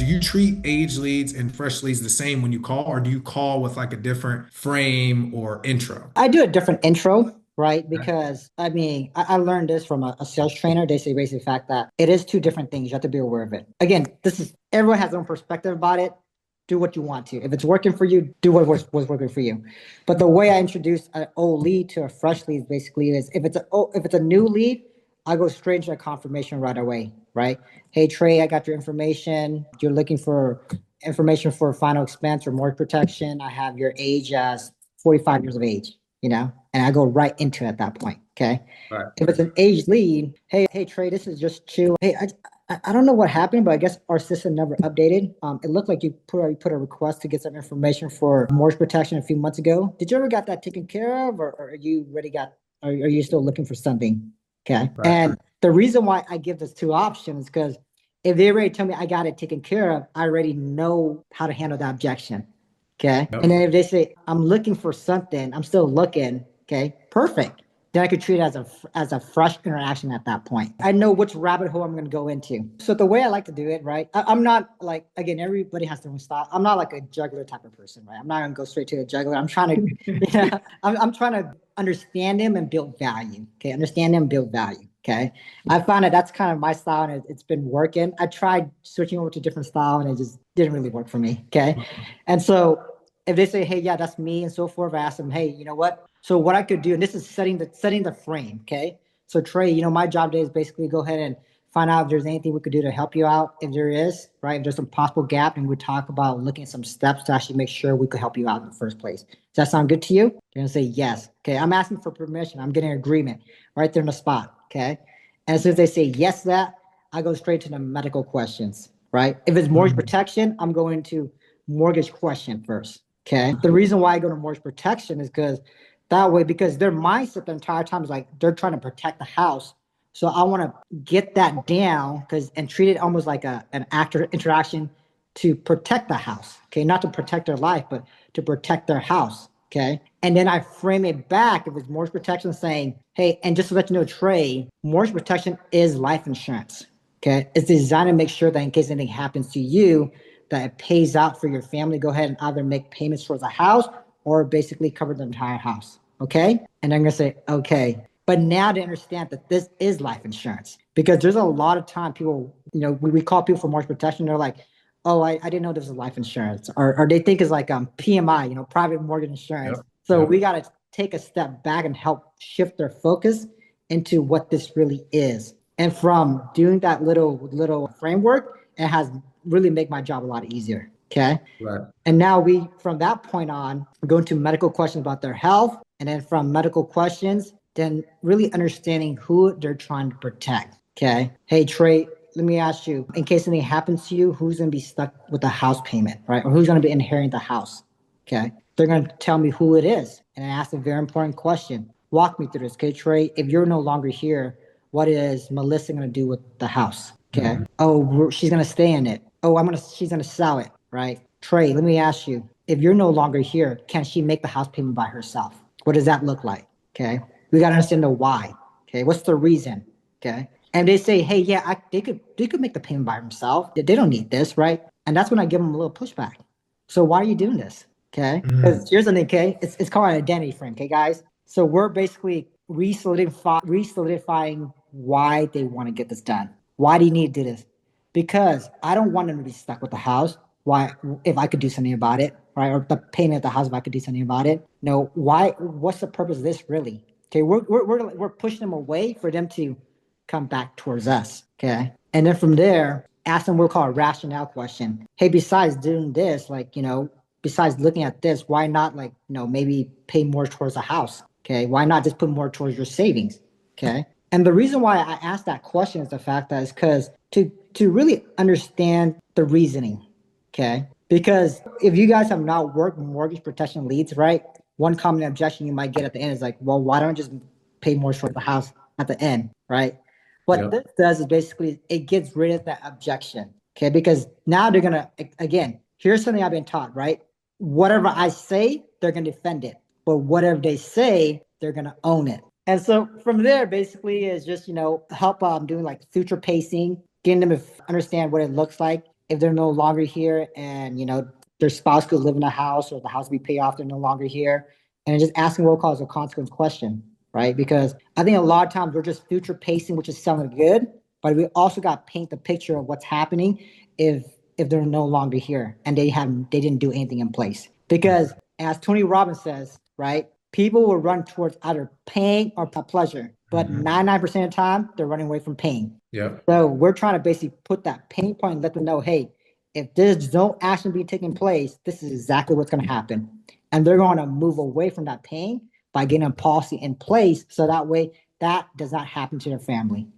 do you treat age leads and fresh leads the same when you call, or do you call with like a different frame or intro? I do a different intro, right? Because I mean, I learned this from a sales trainer. They say basically the fact that it is two different things. You have to be aware of it. Again, this is everyone has their own perspective about it. Do what you want to. If it's working for you, do was working for you. But the way I introduce an old lead to a fresh lead basically is if it's a new lead, I go straight into a confirmation right away, right? Hey Trey, I got your information. You're looking for information for final expense or mortgage protection. I have your age as 45 years of age, and I go right into it at that point. Okay. Right. If it's an age lead, hey Trey, this is just Chiew. Hey, I don't know what happened, but I guess our system never updated. It looked like you put a request to get some information for mortgage protection a few months ago. Did you ever got that taken care of, or are you already got? Are you still looking for something? Okay. Right. And the reason why I give those two options is because if they already tell me I got it taken care of, I already know how to handle that objection. Okay. And Yep. then if they say I'm looking for something, I'm still looking. Okay. Perfect. Then I could treat it as a fresh interaction at that point. I know which rabbit hole I'm going to go into. So the way I like to do it, right? I'm not like, again, everybody has their own style. I'm not like a juggler type of person, right? I'm not going to go straight to a juggler. I'm trying to, I'm trying to understand them and build value. Okay, understand them, build value. Okay, I found that that's kind of my style, and it's been working. I tried switching over to different style, and it just didn't really work for me. Okay, and so if they say, "Hey, yeah, that's me," and so forth, I ask them, "Hey, you know what? So what I could do," and this is setting the frame. Okay, so Trey, my job today is basically go ahead and find out if there's anything we could do to help you out. If there is, right, if there's some possible gap, and we talk about looking at some steps to actually make sure we could help you out in the first place. Does that sound good to you? They're gonna say yes. Okay, I'm asking for permission. I'm getting agreement right there in the spot. Okay, and as soon as they say yes to that, I go straight to the medical questions. Right? If it's mortgage Mhm. protection, I'm going to mortgage question first. Okay. The reason why I go to mortgage protection is because that way, because their mindset the entire time is like they're trying to protect the house. So I want to get that down and treat it almost like an actor interaction to protect the house. Okay, not to protect their life, but to protect their house. Okay, and then I frame it back if it's mortgage protection, saying, "Hey, and just to let you know, Trey, mortgage protection is life insurance. Okay, it's designed to make sure that in case anything happens to you, that it pays out for your family. Go ahead and either make payments towards a house or basically cover the entire house." Okay. And I'm going to say, okay. But now to understand that this is life insurance, because there's a lot of time people, we call people for mortgage protection. They're like, oh, I didn't know this was life insurance. Or they think it's like PMI, private mortgage insurance. Yep. So Yep. we got to take a step back and help shift their focus into what this really is. And from doing that little framework, it has really made my job a lot easier. Okay. Right. And now from that point on, go into medical questions about their health. And then from medical questions, then really understanding who they're trying to protect. Okay. Hey, Trey, let me ask you, in case anything happens to you, who's going to be stuck with the house payment, right? Or who's going to be inheriting the house? Okay. They're going to tell me who it is. And I ask a very important question. Walk me through this. Okay, Trey, if you're no longer here, what is Melissa going to do with the house? Okay. Mhm. Oh, she's going to stay in it. Oh, she's going to sell it, right? Trey, let me ask you, if you're no longer here, can she make the house payment by herself? What does that look like? Okay. We got to understand the why. Okay. What's the reason? Okay. And they say, hey, yeah, they could make the payment by themselves. They don't need this, right? And that's when I give them a little pushback. So why are you doing this? Okay. Mhm. Because here's the thing, okay? It's called an identity frame, okay, guys? So we're basically re-solidifying why they want to get this done. Why do you need to do this? Because I don't want them to be stuck with the house. Why, if I could do something about it, right? Or the payment of the house, if I could do something about it. No, why? What's the purpose of this really? Okay, we're pushing them away for them to come back towards us. Okay, and then from there, ask them what we call a rationale question. Hey, besides doing this, like besides looking at this, why not like maybe pay more towards a house? Okay, why not just put more towards your savings? Okay, and the reason why I asked that question is the fact that is because to really understand the reasoning. Okay. Because if you guys have not worked mortgage protection leads, right? One common objection you might get at the end is like, well, why don't I just pay more for the house at the end, right? What Yep. this does is basically it gets rid of that objection. Okay. Because now they're gonna again, here's something I've been taught, right? Whatever I say, they're gonna defend it. But whatever they say, they're gonna own it. And so from there, basically, is just help doing like future pacing, getting them to understand what it looks like. if they're no longer here and, their spouse could live in the house or the house be paid off, they're no longer here. And just asking what cause a consequence question, right? Because I think a lot of times we're just future pacing, which is sounding good, but we also got to paint the picture of what's happening if they're no longer here and they didn't do anything in place. Because as Tony Robbins says, right, people will run towards either pain or pleasure, but Mhm. 99% of the time they're running away from pain. Yep. So we're trying to basically put that pain point and let them know, hey, if there's no action being taken place, this is exactly what's going to happen. And they're going to move away from that pain by getting a policy in place so that way that does not happen to their family.